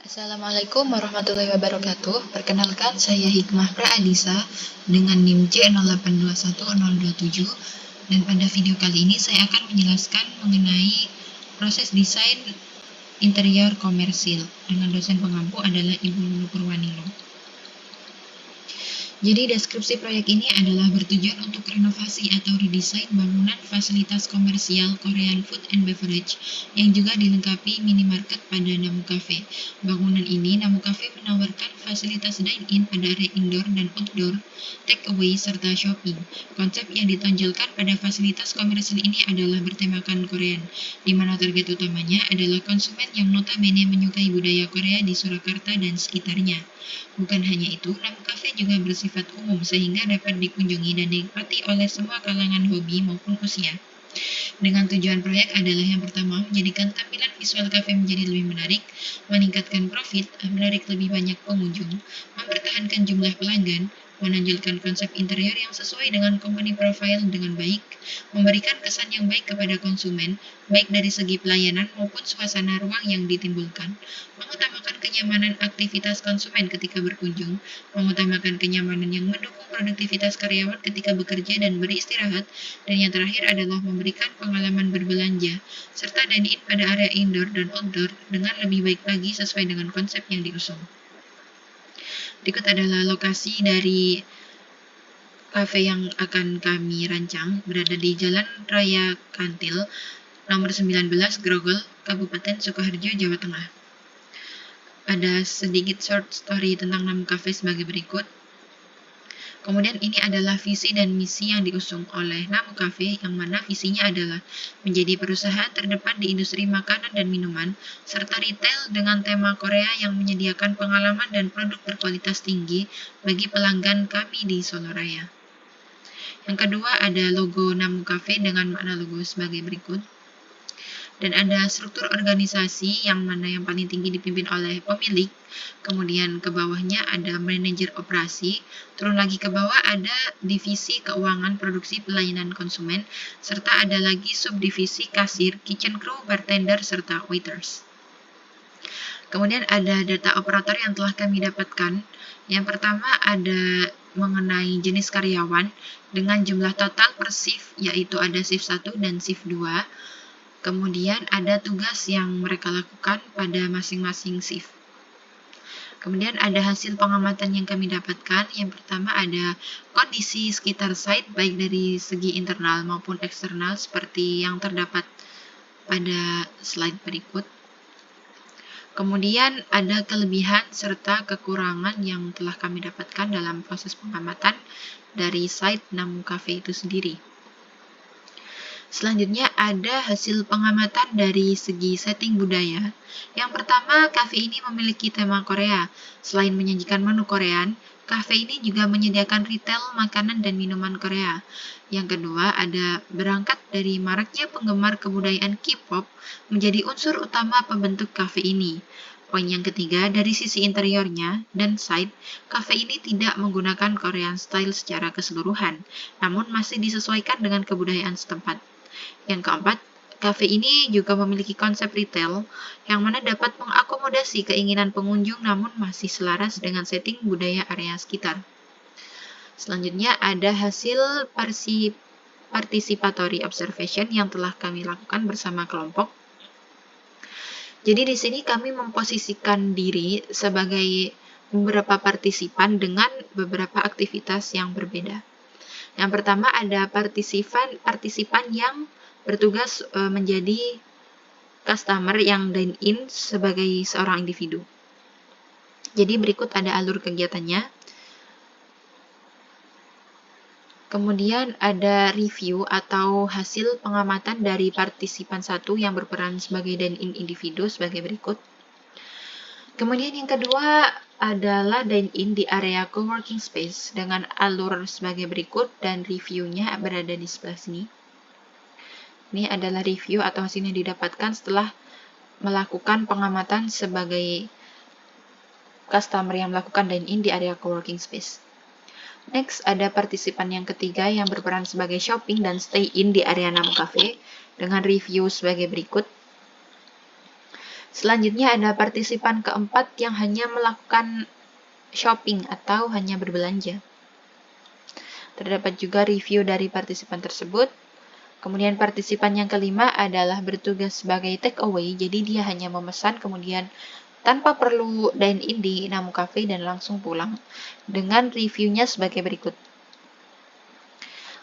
Assalamualaikum warahmatullahi wabarakatuh. Perkenalkan, saya Hikmah Praadisa dengan NIM C0821027, dan pada video kali ini saya akan menjelaskan mengenai proses desain interior komersil dengan dosen pengampu adalah Ibu Lulu Purwanilo. Jadi deskripsi proyek ini adalah bertujuan untuk renovasi atau redesain bangunan fasilitas komersial Korean Food and Beverage yang juga dilengkapi minimarket pada Namu Cafe. Bangunan ini, Namu Cafe menawarkan fasilitas dine-in pada area indoor dan outdoor, take away, serta shopping. Konsep yang ditonjolkan pada fasilitas komersil ini adalah bertemakan Korean, di mana target utamanya adalah konsumen yang notabene menyukai budaya Korea di Surakarta dan sekitarnya. Bukan hanya itu, Namu Cafe juga bersifat umum sehingga dapat dikunjungi dan dinikmati oleh semua kalangan hobi maupun usia. Dengan tujuan proyek adalah yang pertama, menjadikan tampilan visual kafe menjadi lebih menarik, meningkatkan profit, menarik lebih banyak pengunjung, mempertahankan jumlah pelanggan, menonjolkan konsep interior yang sesuai dengan company profile dengan baik, memberikan kesan yang baik kepada konsumen, baik dari segi pelayanan maupun suasana ruang yang ditimbulkan, mengutamakan kenyamanan aktivitas konsumen ketika berkunjung, mengutamakan kenyamanan yang mendukung produktivitas karyawan ketika bekerja dan beristirahat, dan yang terakhir adalah memberikan pengalaman berbelanja, serta dine-in pada area indoor dan outdoor dengan lebih baik lagi sesuai dengan konsep yang diusung. Berikut adalah lokasi dari kafe yang akan kami rancang, berada di Jalan Raya Kantil, nomor 19, Grogol, Kabupaten Sukoharjo, Jawa Tengah. Ada sedikit short story tentang Namu Cafe sebagai berikut. Kemudian ini adalah visi dan misi yang diusung oleh Namu Cafe, yang mana visinya adalah menjadi perusahaan terdepan di industri makanan dan minuman, serta retail dengan tema Korea yang menyediakan pengalaman dan produk berkualitas tinggi bagi pelanggan kami di Solo Raya. Yang kedua ada logo Namu Cafe dengan makna logo sebagai berikut. Dan ada struktur organisasi yang mana yang paling tinggi dipimpin oleh pemilik, kemudian ke bawahnya ada manajer operasi, turun lagi ke bawah ada divisi keuangan, produksi, pelayanan konsumen, serta ada lagi subdivisi kasir, kitchen crew, bartender, serta waiters. Kemudian ada data operator yang telah kami dapatkan. Yang pertama ada mengenai jenis karyawan dengan jumlah total per shift, yaitu ada shift 1 dan shift 2. Kemudian ada tugas yang mereka lakukan pada masing-masing shift. Kemudian ada hasil pengamatan yang kami dapatkan. Yang pertama ada kondisi sekitar site baik dari segi internal maupun eksternal seperti yang terdapat pada slide berikut. Kemudian ada kelebihan serta kekurangan yang telah kami dapatkan dalam proses pengamatan dari site Namu Cafe itu sendiri. Selanjutnya ada hasil pengamatan dari segi setting budaya. Yang pertama, kafe ini memiliki tema Korea. Selain menyajikan menu Korean, kafe ini juga menyediakan retail makanan dan minuman Korea. Yang kedua, ada berangkat dari maraknya penggemar kebudayaan K-pop menjadi unsur utama pembentuk kafe ini. Poin yang ketiga, dari sisi interiornya dan site, kafe ini tidak menggunakan Korean style secara keseluruhan, namun masih disesuaikan dengan kebudayaan setempat. Yang keempat, kafe ini juga memiliki konsep retail yang mana dapat mengakomodasi keinginan pengunjung namun masih selaras dengan setting budaya area sekitar. Selanjutnya ada hasil participatory observation yang telah kami lakukan bersama kelompok. Jadi di sini kami memposisikan diri sebagai beberapa partisipan dengan beberapa aktivitas yang berbeda. Yang pertama ada partisipan yang bertugas menjadi customer yang dine-in sebagai seorang individu. Jadi berikut ada alur kegiatannya. Kemudian ada review atau hasil pengamatan dari partisipan 1 yang berperan sebagai dine-in individu sebagai berikut. Kemudian yang kedua adalah dine-in di area coworking space dengan alur sebagai berikut dan reviewnya berada di sebelah sini. Ini adalah review atau hasil yang didapatkan setelah melakukan pengamatan sebagai customer yang melakukan dine-in di area coworking space. Next, ada partisipan yang ketiga yang berperan sebagai shopping dan stay-in di area Namu Cafe dengan review sebagai berikut. Selanjutnya ada partisipan keempat yang hanya melakukan shopping atau hanya berbelanja. Terdapat juga review dari partisipan tersebut. Kemudian partisipan yang kelima adalah bertugas sebagai take away, jadi dia hanya memesan kemudian tanpa perlu dine in di Namu Cafe dan langsung pulang, dengan reviewnya sebagai berikut.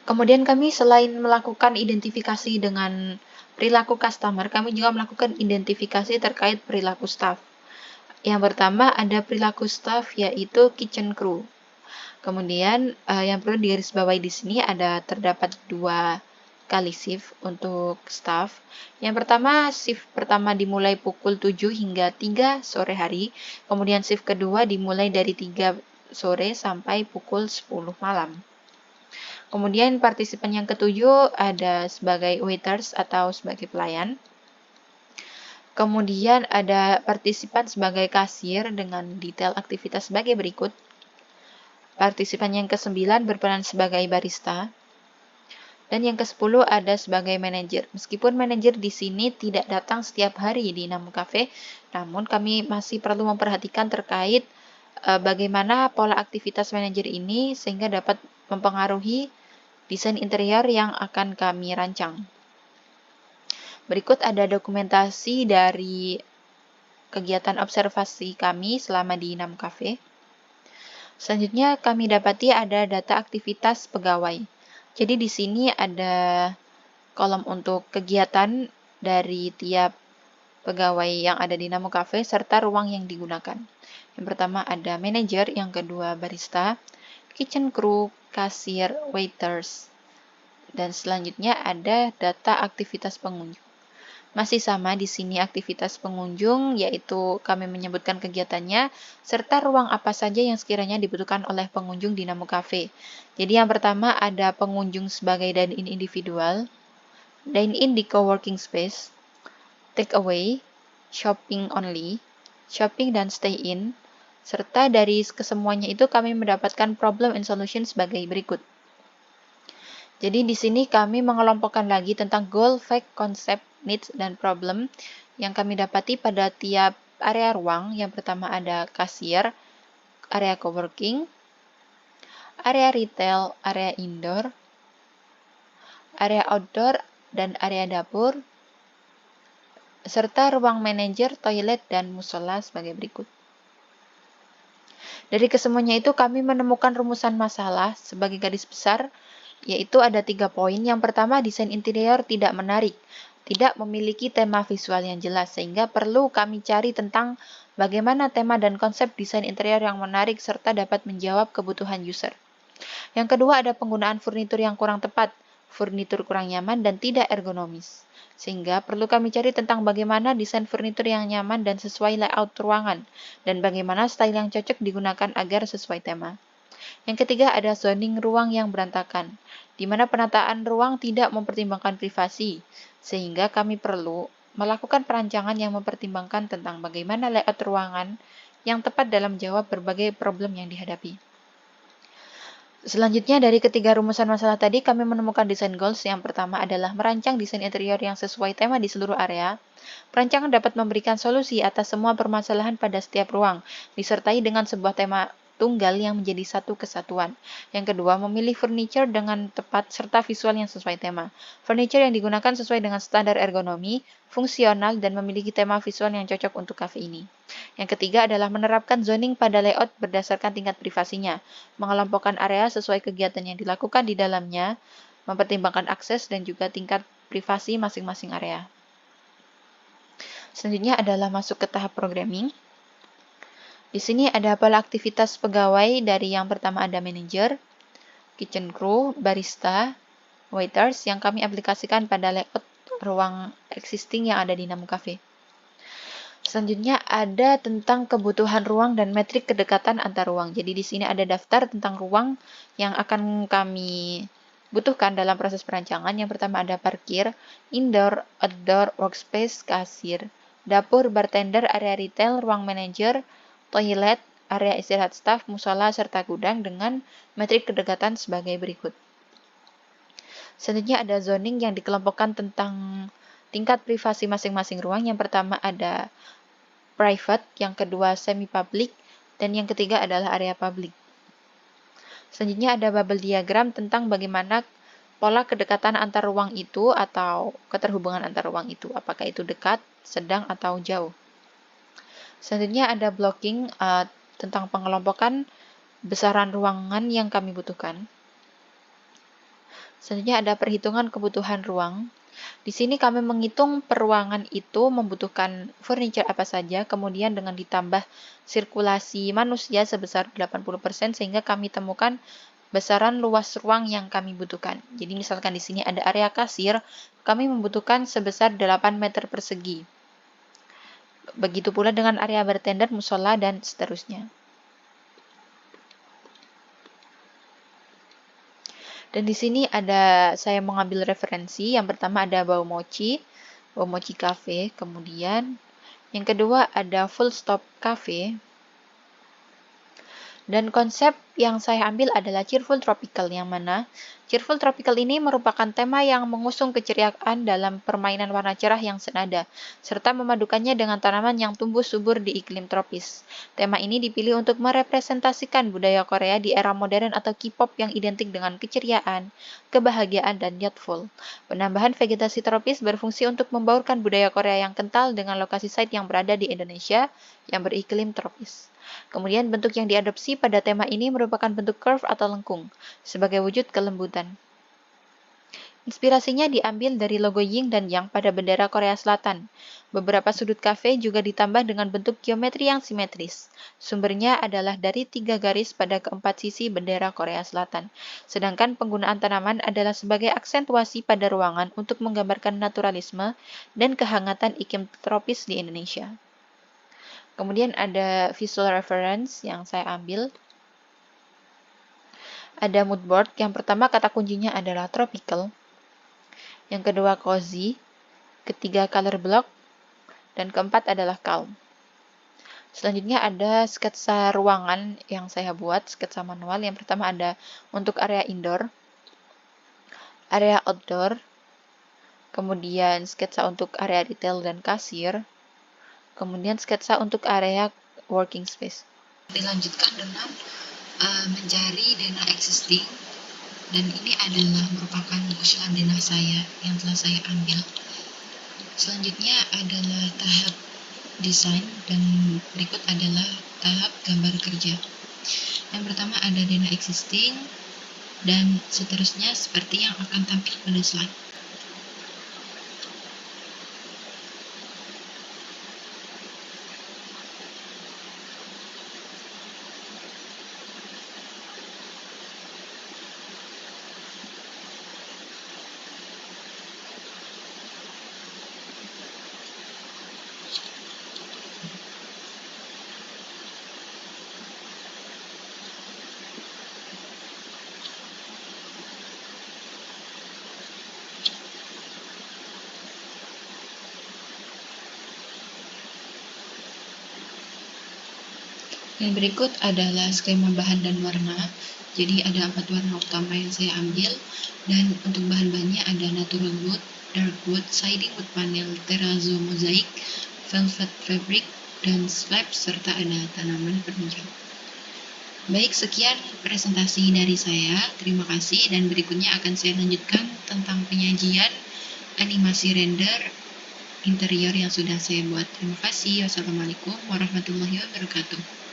Kemudian kami selain melakukan identifikasi dengan perilaku customer, kami juga melakukan identifikasi terkait perilaku staff. Yang pertama ada perilaku staff yaitu kitchen crew. Kemudian yang perlu digarisbawahi di sini terdapat 2 kali shift untuk staff. Yang pertama, shift pertama dimulai pukul 7 hingga 3 sore hari. Kemudian shift kedua dimulai dari 3 sore sampai pukul 10 malam. Kemudian partisipan yang ketujuh ada sebagai waiters atau sebagai pelayan. Kemudian ada partisipan sebagai kasir dengan detail aktivitas sebagai berikut. Partisipan yang ke-9 berperan sebagai barista. Dan yang ke-10 ada sebagai manajer. Meskipun manajer di sini tidak datang setiap hari di Namu Cafe, namun kami masih perlu memperhatikan terkait bagaimana pola aktivitas manajer ini sehingga dapat mempengaruhi desain interior yang akan kami rancang. Berikut ada dokumentasi dari kegiatan observasi kami selama di Namu Cafe. Selanjutnya kami dapati ada data aktivitas pegawai. Jadi di sini ada kolom untuk kegiatan dari tiap pegawai yang ada di Namu Cafe serta ruang yang digunakan. Yang pertama ada manajer, yang kedua barista, kitchen crew, kasir, waiters. Dan selanjutnya ada data aktivitas pengunjung. Masih sama di sini aktivitas pengunjung, yaitu kami menyebutkan kegiatannya, serta ruang apa saja yang sekiranya dibutuhkan oleh pengunjung di Namu Cafe. Jadi yang pertama ada pengunjung sebagai dine-in individual, dine-in di coworking space, take away, shopping only, shopping dan stay in, serta dari kesemuanya itu kami mendapatkan problem and solution sebagai berikut. Jadi di sini kami mengelompokkan lagi tentang goal, fact, concept, needs, dan problem yang kami dapati pada tiap area ruang. Yang pertama ada kasir, area coworking, area retail, area indoor, area outdoor, dan area dapur, serta ruang manajer, toilet, dan musola sebagai berikut. Dari kesemuanya itu kami menemukan rumusan masalah sebagai garis besar, yaitu ada 3 poin. Yang pertama, desain interior tidak menarik, tidak memiliki tema visual yang jelas, sehingga perlu kami cari tentang bagaimana tema dan konsep desain interior yang menarik serta dapat menjawab kebutuhan user. Yang kedua, ada penggunaan furnitur yang kurang tepat, furnitur kurang nyaman dan tidak ergonomis, sehingga perlu kami cari tentang bagaimana desain furnitur yang nyaman dan sesuai layout ruangan, dan bagaimana style yang cocok digunakan agar sesuai tema. Yang ketiga ada zoning ruang yang berantakan, di mana penataan ruang tidak mempertimbangkan privasi, sehingga kami perlu melakukan perancangan yang mempertimbangkan tentang bagaimana layout ruangan yang tepat dalam jawab berbagai problem yang dihadapi. Selanjutnya dari ketiga rumusan masalah tadi kami menemukan desain goals. Yang pertama adalah merancang desain interior yang sesuai tema di seluruh area. Perancangan dapat memberikan solusi atas semua permasalahan pada setiap ruang, disertai dengan sebuah tema tunggal yang menjadi satu kesatuan. Yang kedua, memilih furniture dengan tepat serta visual yang sesuai tema. Furniture yang digunakan sesuai dengan standar ergonomi, fungsional, dan memiliki tema visual yang cocok untuk cafe ini. Yang ketiga adalah menerapkan zoning pada layout berdasarkan tingkat privasinya, mengelompokkan area sesuai kegiatan yang dilakukan di dalamnya, mempertimbangkan akses dan juga tingkat privasi masing-masing area. Selanjutnya adalah masuk ke tahap programming. Di sini ada pola aktivitas pegawai dari yang pertama ada manager, kitchen crew, barista, waiters yang kami aplikasikan pada layout ruang existing yang ada di Namu Cafe. Selanjutnya ada tentang kebutuhan ruang dan metrik kedekatan antar ruang. Jadi di sini ada daftar tentang ruang yang akan kami butuhkan dalam proses perancangan. Yang pertama ada parkir, indoor, outdoor, workspace, kasir, dapur, bartender, area retail, ruang manajer, toilet, area istirahat staf, musola, serta gudang dengan metrik kedekatan sebagai berikut. Selanjutnya ada zoning yang dikelompokkan tentang tingkat privasi masing-masing ruang. Yang pertama ada private, yang kedua semi-public, dan yang ketiga adalah area public. Selanjutnya ada bubble diagram tentang bagaimana pola kedekatan antar ruang itu atau keterhubungan antar ruang itu, apakah itu dekat, sedang, atau jauh. Selanjutnya ada blocking tentang pengelompokan besaran ruangan yang kami butuhkan. Selanjutnya ada perhitungan kebutuhan ruang. Di sini kami menghitung per ruangan itu membutuhkan furniture apa saja, kemudian dengan ditambah sirkulasi manusia sebesar 80% sehingga kami temukan besaran luas ruang yang kami butuhkan. Jadi misalkan di sini ada area kasir, kami membutuhkan sebesar 8 meter persegi. Begitu pula dengan area bartender, musola, dan seterusnya. Dan di sini saya mengambil referensi. Yang pertama ada Bao Mochi Cafe. Kemudian yang kedua ada Full Stop Cafe. Dan konsep yang saya ambil adalah Cheerful Tropical, yang mana Cheerful Tropical ini merupakan tema yang mengusung keceriaan dalam permainan warna cerah yang senada, serta memadukannya dengan tanaman yang tumbuh subur di iklim tropis. Tema ini dipilih untuk merepresentasikan budaya Korea di era modern atau K-pop yang identik dengan keceriaan, kebahagiaan, dan youthful. Penambahan vegetasi tropis berfungsi untuk membaurkan budaya Korea yang kental dengan lokasi site yang berada di Indonesia yang beriklim tropis. Kemudian bentuk yang diadopsi pada tema ini merupakan bentuk curve atau lengkung, sebagai wujud kelembutan. Inspirasinya diambil dari logo Yin dan Yang pada bendera Korea Selatan. Beberapa sudut kafe juga ditambah dengan bentuk geometri yang simetris. Sumbernya adalah dari 3 garis pada keempat sisi bendera Korea Selatan. Sedangkan penggunaan tanaman adalah sebagai aksentuasi pada ruangan untuk menggambarkan naturalisme dan kehangatan iklim tropis di Indonesia. Kemudian ada visual reference yang saya ambil. Ada mood board. Yang pertama kata kuncinya adalah tropical. Yang kedua cozy. Ketiga color block. Dan keempat adalah calm. Selanjutnya ada sketsa ruangan yang saya buat, sketsa manual. Yang pertama ada untuk area indoor, area outdoor, kemudian sketsa untuk area retail dan kasir, kemudian sketsa untuk area working space. Dilanjutkan dengan mencari dana existing, dan ini adalah merupakan usulan dana saya yang telah saya ambil. Selanjutnya adalah tahap desain, dan berikut adalah tahap gambar kerja. Yang pertama ada dana existing, dan seterusnya seperti yang akan tampil pada slide. Yang berikut adalah skema bahan dan warna. Jadi ada 4 warna utama yang saya ambil, dan untuk bahan-bahannya ada natural wood, dark wood, siding wood panel, terrazzo mosaic, velvet fabric, dan slab, serta ada tanaman penunjang. Baik, sekian presentasi dari saya. Terima kasih, dan berikutnya akan saya lanjutkan tentang penyajian animasi render interior yang sudah saya buat. Terima kasih. Wassalamualaikum warahmatullahi wabarakatuh.